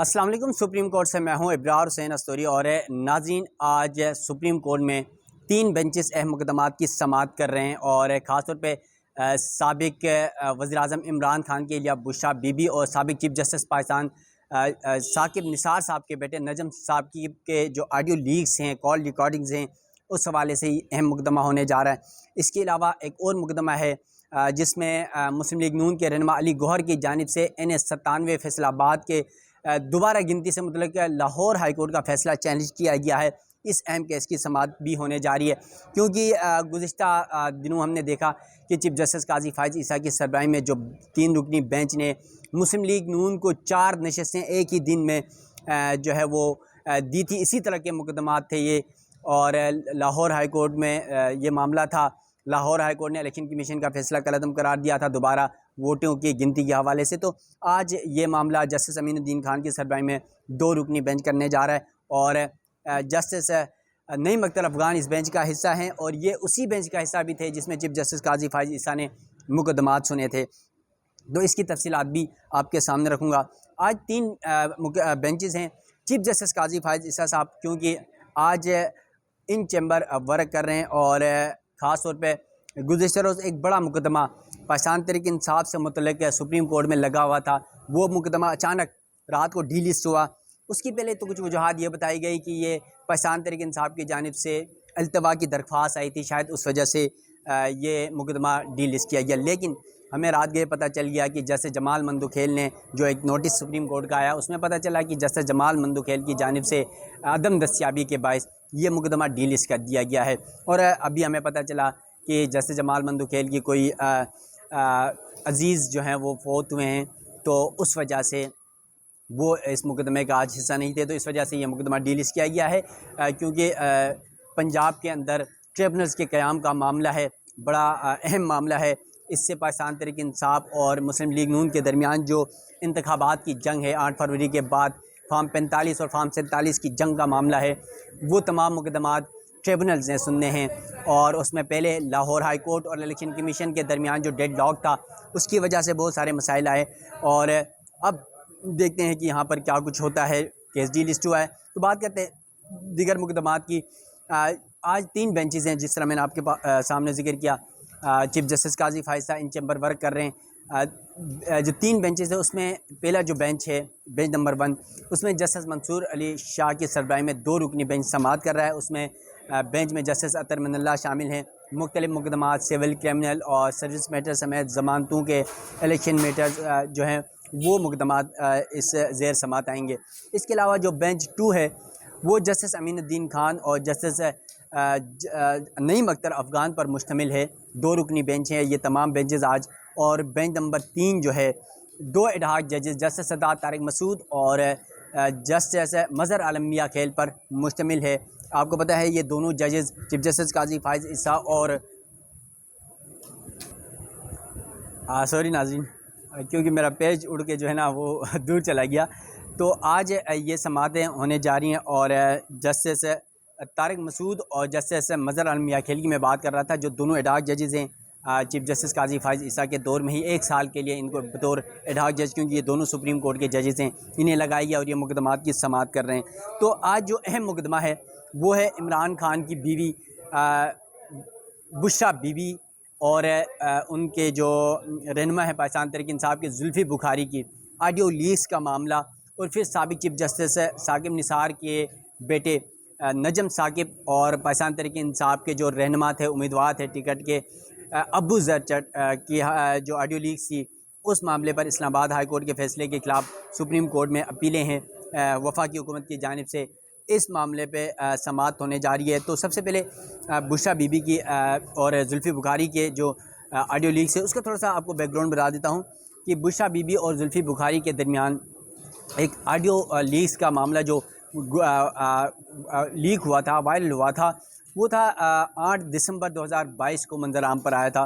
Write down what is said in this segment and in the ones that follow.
السلام علیکم۔ Supreme court سے میں ہوں ابرار حسین استوری اور ناظرین، آج سپریم کورٹ میں 3 بینچز اہم مقدمات کی سماعت کر رہے ہیں اور خاص طور پہ سابق وزیر اعظم عمران خان کے لیے بشرا بی بی اور سابق چیف جسٹس پاکستان ثاقب نثار صاحب کے بیٹے نجم صاحب کے جو آڈیو لیکس ہیں، کال ریکارڈنگز ہیں، اس حوالے سے ہی اہم مقدمہ ہونے جا رہا ہے۔ اس کے علاوہ ایک اور مقدمہ ہے جس میں مسلم لیگ نون کے رہنما علی گوہر کی جانب سے N97 فیصل آباد کے دوبارہ گنتی سے متعلق لاہور ہائی کورٹ کا فیصلہ چیلنج کیا گیا ہے۔ اس اہم کیس کی سماعت بھی ہونے جا رہی ہے، کیونکہ گزشتہ دنوں ہم نے دیکھا کہ چیف جسٹس قاضی فائز عیسیٰ کی سربراہی میں جو 3 رکنی بینچ نے مسلم لیگ نون کو 4 نشستیں ایک ہی دن میں جو ہے وہ دی تھی۔ اسی طرح کے مقدمات تھے یہ، اور لاہور ہائی کورٹ میں یہ معاملہ تھا۔ لاہور ہائی کورٹ نے الیکشن کمیشن کا فیصلہ کالعدم قرار دیا تھا دوبارہ ووٹوں کی گنتی کے حوالے سے۔ تو آج یہ معاملہ جسٹس امین الدین خان کی سربراہی میں 2 رکنی بینچ کرنے جا رہا ہے، اور جسٹس نعیم اختر افغان اس بینچ کا حصہ ہیں، اور یہ اسی بینچ کا حصہ بھی تھے جس میں چیف جسٹس قاضی فائز عیسیٰ نے مقدمات سنے تھے۔ تو اس کی تفصیلات بھی آپ کے سامنے رکھوں گا۔ آج 3 بینچز ہیں۔ چیف جسٹس قاضی فائز عیسیٰ صاحب کیونکہ آج ان چیمبر ورک کر رہے ہیں، اور خاص طور پہ گزشتہ روز ایک بڑا مقدمہ پاکستان تحریک انصاف سے متعلق سپریم کورٹ میں لگا ہوا تھا، وہ مقدمہ اچانک رات کو ڈی لسٹ ہوا۔ اس کی پہلے تو کچھ وجوہات یہ بتائی گئی کہ یہ پاکستان تحریک انصاف کی جانب سے التوا کی درخواست آئی تھی، شاید اس وجہ سے یہ مقدمہ ڈی لسٹ کیا گیا، لیکن ہمیں رات گئے پتہ چل گیا کہ جسٹس جمال مندوکھیل نے جو ایک نوٹس سپریم کورٹ کا آیا، اس میں پتہ چلا کہ جسٹس جمال مندوکھیل کی جانب سے عدم دستیابی کے باعث یہ مقدمہ ڈی لسٹ کر دیا گیا ہے، اور ابھی ہمیں پتہ چلا کہ جسٹس جمال مندوکھیل کی کوئی عزیز جو ہیں وہ فوت ہوئے ہیں، تو اس وجہ سے وہ اس مقدمے کا آج حصہ نہیں تھے، تو اس وجہ سے یہ مقدمہ ڈی لسٹ کیا گیا ہے، کیونکہ پنجاب کے اندر ٹریبونلز کے قیام کا معاملہ ہے، بڑا اہم معاملہ ہے۔ اس سے پاکستان تحریک انصاف اور مسلم لیگ نون کے درمیان جو انتخابات کی جنگ ہے 8 فروری کے بعد، فارم 45 اور فارم 47 کی جنگ کا معاملہ ہے، وہ تمام مقدمات ٹریبونلز نے سننے ہیں، اور اس میں پہلے لاہور ہائی کورٹ اور الیکشن کمیشن کے درمیان جو ڈیڈ لاک تھا اس کی وجہ سے بہت سارے مسائل آئے، اور اب دیکھتے ہیں کہ یہاں پر کیا کچھ ہوتا ہے۔ کیس ڈی لسٹ ہوا ہے، تو بات کرتے ہیں دیگر مقدمات کی۔ آج 3 بینچز ہیں جس طرح میں نے آپ کے سامنے ذکر کیا۔ چیف جسٹس قاضی فائز ان چیمبر ورک کر رہے ہیں۔ جو 3 بینچز ہیں اس میں پہلا جو بینچ ہے، بینچ نمبر 1، اس میں جسٹس منصور علی شاہ کی سربراہی میں 2 رکنی بینچ سماعت کر رہا ہے۔ اس میں بینچ میں جسٹس اطہر من اللہ شامل ہیں۔ مختلف مقدمات، سول، کرمنل اور سروس میٹر سمیت ضمانتوں کے الیکشن میٹرز جو ہیں وہ مقدمات اس زیر سماعت آئیں گے۔ اس کے علاوہ جو بینچ 2 ہے وہ جسٹس امین الدین خان اور جسٹس نعیم اختر افغان پر مشتمل ہے۔ 2 رکنی بینچ ہیں یہ تمام بینچز آج، اور بینچ نمبر 3 جو ہے 2 ایڈہاک ججز جسٹس سردار طارق مسعود اور جسٹس مظہر عالم میاں کھیل پر مشتمل ہے۔ آپ کو پتہ ہے یہ دونوں ججز چیف جسٹس قاضی فائز عیسیٰ اور سوری ناظرین کیونکہ میرا پیج اڑ کے جو ہے نا وہ دور چلا گیا، تو آج یہ سماعتیں ہونے جا رہی ہیں، اور جسٹس طارق مسعود اور جسٹس مظہر عالم میاں کھیل کی میں بات کر رہا تھا، جو دونوں ایڈہاک ججز ہیں چیف جسٹس قاضی فائز عیسیٰ کے دور میں ہی 1 سال کے لیے ان کو بطور ایڈہاک جج، کیونکہ یہ دونوں سپریم کورٹ کے ججز ہیں، انہیں لگائی گیا اور یہ مقدمات کی سماعت کر رہے ہیں۔ تو آج جو اہم مقدمہ ہے وہ ہے عمران خان کی بیوی بشرا بی بی اور ان کے جو رہنما ہے پاکستان تحریک انصاف کے زلفی بخاری کی آڈیو لیکس کا معاملہ، اور پھر سابق چیف جسٹس ثاقب نثار کے بیٹے نجم ثاقب اور پاکستان تحریک انصاف کے جو رہنما تھے، امیدوار تھے ٹکٹ کے، ابو ذر چٹ کی جو آڈیو لیکس تھی، اس معاملے پر اسلام آباد ہائی کورٹ کے فیصلے کے خلاف سپریم کورٹ میں اپیلیں ہیں وفاقی حکومت کی جانب سے۔ اس معاملے پہ سماعت ہونے جا رہی ہے۔ تو سب سے پہلے بشرا بی بی کی اور زلفی بخاری کے جو آڈیو لیکس ہے اس کا تھوڑا سا آپ کو بیک گراؤنڈ بتا دیتا ہوں کہ بشرا بی بی اور زلفی بخاری کے درمیان ایک آڈیو لیکس کا معاملہ جو لیک ہوا تھا، وائرل ہوا تھا، وہ تھا 8 دسمبر 2022 کو منظر عام پر آیا تھا،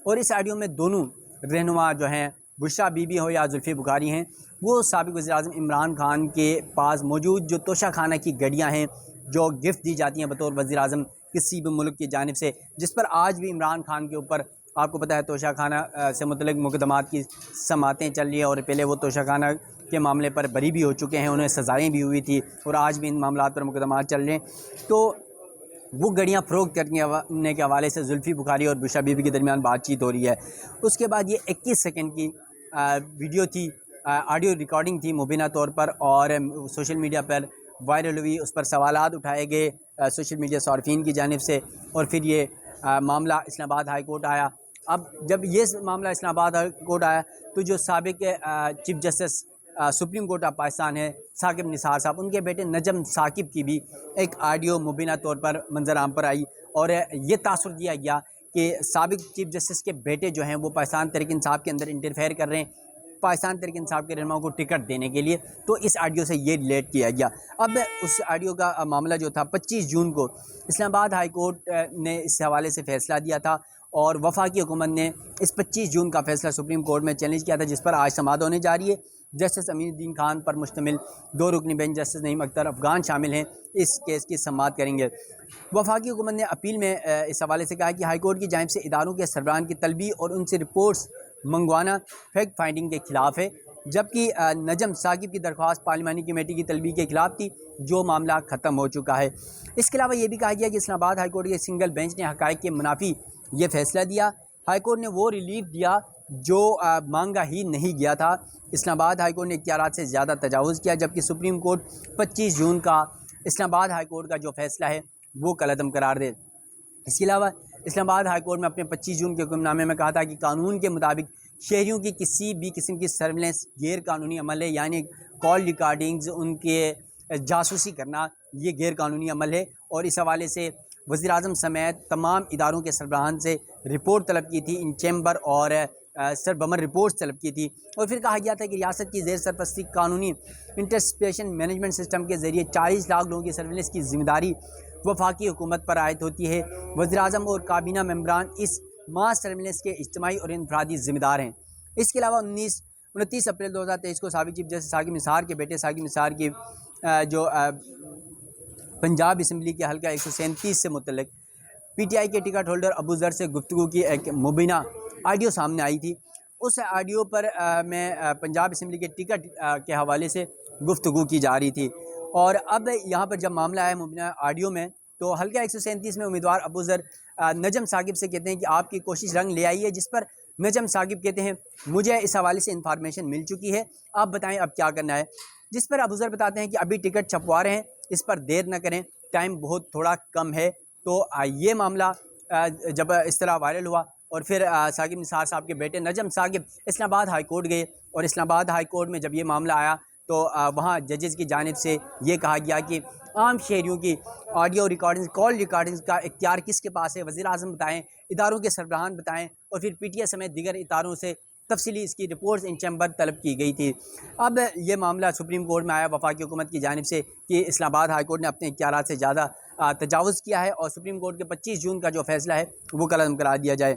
اور اس آڈیو میں دونوں رہنما جو ہیں بشرا بی بی ہو یا زلفی بخاری ہیں، وہ سابق وزیر اعظم عمران خان کے پاس موجود جو توشہ خانہ کی گھڑیاں ہیں جو گفٹ دی جاتی ہیں بطور وزیر اعظم کسی بھی ملک کی جانب سے، جس پر آج بھی عمران خان کے اوپر آپ کو پتہ ہے توشہ خانہ سے متعلق مقدمات کی سماعتیں چل رہی ہیں، اور پہلے وہ توشہ خانہ کے معاملے پر بری بھی ہو چکے ہیں، انہیں سزائیں بھی ہوئی تھی اور آج بھی ان معاملات پر مقدمات چل رہے ہیں۔ تو وہ گڑیاں فروخت کرنے کے حوالے سے زلفی بخاری اور بشرا بی بی کے درمیان بات چیت ہو رہی ہے۔ اس کے بعد یہ 21 سیکنڈ کی ویڈیو تھی، آڈیو ریکارڈنگ تھی مبینہ طور پر، اور سوشل میڈیا پر وائرل ہوئی، اس پر سوالات اٹھائے گئے سوشل میڈیا صارفین کی جانب سے، اور پھر یہ معاملہ اسلام آباد ہائی کورٹ آیا۔ اب جب یہ معاملہ اسلام آباد ہائی کورٹ آیا تو جو سابق chief justice supreme court of Pakistan ہے ثاقب نثار صاحب، ان کے بیٹے نجم ثاقب کی بھی ایک آڈیو مبینہ طور پر منظر عام پر آئی، اور یہ تاثر دیا گیا کہ سابق چیف جسٹس کے بیٹے جو ہیں وہ پاکستان تحریک انصاف کے اندر انٹرفیئر کر رہے ہیں پاکستان تحریک انصاف کے رہنماؤں کو ٹکٹ دینے کے لیے۔ تو اس آڈیو سے یہ ریلیٹ کیا گیا۔ اب اس آڈیو کا معاملہ جو تھا 25 جون کو اسلام آباد ہائی کورٹ نے اس حوالے سے فیصلہ دیا تھا، اور وفاقی حکومت نے اس 25 جون کا فیصلہ سپریم کورٹ میں چیلنج کیا تھا، جس پر آج سماعت ہونے جا رہی ہے۔ جسٹس امین الدین خان پر مشتمل 2 رکنی بینچ جسٹس نعیم اختر افغان شامل ہیں، اس کیس کی سماعت کریں گے۔ وفاقی حکومت نے اپیل میں اس حوالے سے کہا کہ ہائی کورٹ کی جانب سے اداروں کے سربراہان کی طلبی اور ان سے رپورٹس منگوانا فیکٹ فائنڈنگ کے خلاف ہے، جبکہ نجم ثاقب کی درخواست پارلیمانی کمیٹی کی طلبی کے خلاف تھی، جو معاملہ ختم ہو چکا ہے۔ اس کے علاوہ یہ بھی کہا گیا کہ اسلام آباد ہائی کورٹ کے سنگل بینچ نے حقائق کے منافی یہ فیصلہ دیا۔ ہائی کورٹ نے وہ ریلیف دیا جو مانگا ہی نہیں گیا تھا۔ اسلام آباد ہائی کورٹ نے اختیارات سے زیادہ تجاوز کیا، جبکہ سپریم کورٹ 25 جون کا اسلام آباد ہائی کورٹ کا جو فیصلہ ہے وہ کالعدم قرار دے۔ اس کے علاوہ اسلام آباد ہائی کورٹ میں اپنے 25 جون کے حکم نامے میں کہا تھا کہ قانون کے مطابق شہریوں کی کسی بھی قسم کی سرویلنس غیر قانونی عمل ہے، یعنی کال ریکارڈنگز، ان کے جاسوسی کرنا، یہ غیر قانونی عمل ہے، اور اس حوالے سے وزیر اعظم سمیت تمام اداروں کے سربراہان سے رپورٹ طلب کی تھی، ان چیمبر اور سربمر رپورٹس طلب کی تھی، اور پھر کہا گیا تھا کہ ریاست کی زیر سرپرستی قانونی انٹرسپیشن مینجمنٹ سسٹم کے ذریعے 40 لاکھ لوگوں کی سرویلنس کی ذمہ داری وفاقی حکومت پر عائد ہوتی ہے۔ وزیر اعظم اور کابینہ ممبران اس ماس سرویلنس کے اجتماعی اور انفرادی ذمہ دار ہیں۔ اس کے علاوہ 29 اپریل 2023 کو سابق چیف جسٹس ثاقب نثار کے بیٹے ثاقب نثار کی جو پنجاب اسمبلی کے حلقہ 137 سے متعلق پی ٹی آئی کے ٹکٹ ہولڈر ابو ذر سے گفتگو کی ایک مبینہ آڈیو سامنے آئی تھی۔ اس آڈیو پر میں پنجاب اسمبلی کے ٹکٹ کے حوالے سے گفتگو کی جا رہی تھی، اور اب یہاں پر جب معاملہ ہے مبینہ آڈیو میں، تو حلقہ 137 میں امیدوار ابو ذر نجم ثاقب سے کہتے ہیں کہ آپ کی کوشش رنگ لے آئی ہے، جس پر نجم ثاقب کہتے ہیں مجھے اس حوالے سے انفارمیشن مل چکی ہے، آپ بتائیں اب کیا کرنا ہے، جس پر ابو ذر بتاتے ہیں کہ ابھی ٹکٹ چھپوا رہے ہیں، اس پر دیر نہ کریں، ٹائم بہت تھوڑا کم ہے۔ تو یہ معاملہ جب اس طرح وائرل ہوا، اور پھر ثاقب نثار صاحب کے بیٹے نجم ثاقب اسلام آباد ہائی کورٹ گئے، اور اسلام آباد ہائی کورٹ میں جب یہ معاملہ آیا تو وہاں ججز کی جانب سے یہ کہا گیا کہ عام شہریوں کی آڈیو ریکارڈنگ، کال ریکارڈنگ کا اختیار کس کے پاس ہے، وزیر اعظم بتائیں، اداروں کے سربراہان بتائیں، اور پھر پی ٹی آئی سمیت دیگر اداروں سے تفصیلی اس کی رپورٹس ان چیمبر طلب کی گئی تھی۔ اب یہ معاملہ سپریم کورٹ میں آیا وفاقی حکومت کی جانب سے کہ اسلام آباد ہائی کورٹ نے اپنے اختیارات سے زیادہ تجاوز کیا ہے، اور سپریم کورٹ کے 25 جون کا جو فیصلہ ہے وہ کالعدم قرار دیا جائے۔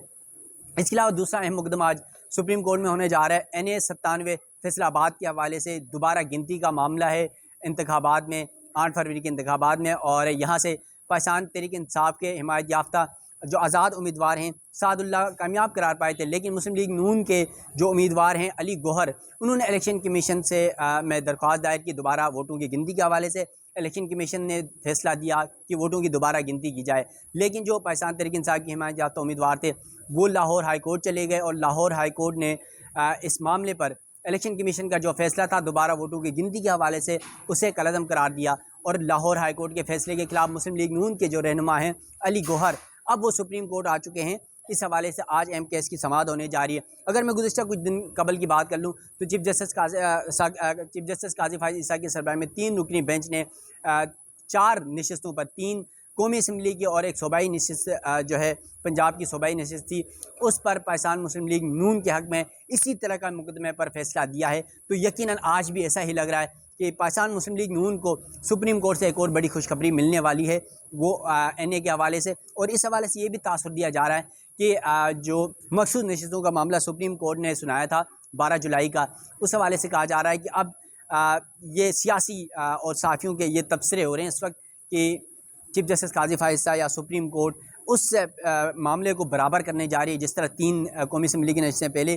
اس کے علاوہ دوسرا اہم مقدمہ آج سپریم کورٹ میں ہونے جا رہا ہے NA 97 فیصلہ آباد کے حوالے سے، دوبارہ گنتی کا معاملہ ہے انتخابات میں، 8 فروری کے انتخابات میں، اور یہاں سے پاکستان تحریک انصاف کے حمایت یافتہ جو آزاد امیدوار ہیں سعد اللہ کامیاب قرار پائے تھے، لیکن مسلم لیگ نون کے جو امیدوار ہیں علی گوہر، انہوں نے الیکشن کمیشن سے میں درخواست دائر کی دوبارہ ووٹوں کی گنتی کے حوالے سے۔ الیکشن کمیشن نے فیصلہ دیا کہ ووٹوں کی دوبارہ گنتی کی جائے، لیکن جو پاکستان تحریک انصاف کی حمایت یافتہ امیدوار تھے وہ لاہور ہائی کورٹ چلے گئے، اور لاہور ہائی کورٹ نے اس معاملے پر الیکشن کمیشن کا جو فیصلہ تھا دوبارہ ووٹوں کی گنتی کے حوالے سے اسے کالعدم قرار دیا، اور لاہور ہائی کورٹ کے فیصلے کے خلاف مسلم لیگ نون کے جو رہنما ہیں علی گوہر، اب وہ سپریم کورٹ آ چکے ہیں۔ اس حوالے سے آج اہم کیس کی سماعت ہونے جا رہی ہے۔ اگر میں گزشتہ کچھ دن قبل کی بات کر لوں تو چیف جسٹس قاضی فائز عیسیٰ کی سربراہی میں 3 رکنی بینچ نے 4 نشستوں پر، 3 قومی اسمبلی کی اور ایک صوبائی نشست جو ہے پنجاب کی صوبائی نشست تھی، اس پر پاکستان مسلم لیگ نون کے حق میں اسی طرح کا مقدمے پر فیصلہ دیا ہے۔ تو یقیناً آج بھی ایسا ہی لگ رہا ہے کہ پاکستان مسلم لیگ نون کو سپریم کورٹ سے ایک اور بڑی خوشخبری ملنے والی ہے، وہ NA کے حوالے سے، اور اس حوالے سے یہ بھی تاثر دیا جا رہا ہے کہ جو مخصوص نشستوں کا معاملہ سپریم کورٹ نے سنایا تھا 12 جولائی کا، اس حوالے سے کہا جا رہا ہے کہ اب یہ سیاسی اور صحافیوں کے یہ تبصرے ہو رہے ہیں اس وقت کہ چیف جسٹس قاضی فائز عیسیٰ یا سپریم کورٹ اس معاملے کو برابر کرنے جا رہی ہے جس طرح 3 قومی اسمبلی کی نشستیں پہلے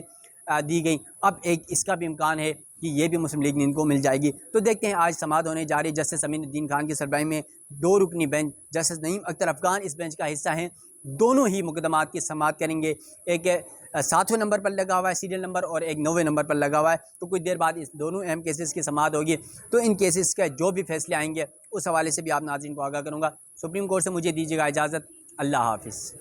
دی گئیں، اب ایک اس کا بھی امکان ہے کہ یہ بھی مسلم لیگ نیند کو مل جائے گی۔ تو دیکھتے ہیں آج سماعت ہونے جا رہی جسٹس امین الدین خان کی سربراہی میں 2 رکنی بینچ، جسٹس نعیم اختر افغان اس بینچ کا حصہ ہیں، دونوں ہی مقدمات کی سماعت کریں گے۔ ایک 7ویں نمبر پر لگا ہوا ہے سیریل نمبر، اور ایک 9ویں نمبر پر لگا ہوا ہے۔ تو کچھ دیر بعد اس دونوں اہم کیسز کی سماعت ہوگی، تو ان کیسز کا جو بھی فیصلے آئیں گے اس حوالے سے بھی آپ ناظرین کو آگاہ کروں گا۔ سپریم کورٹ سے مجھے دیجیے گا اجازت، اللہ حافظ۔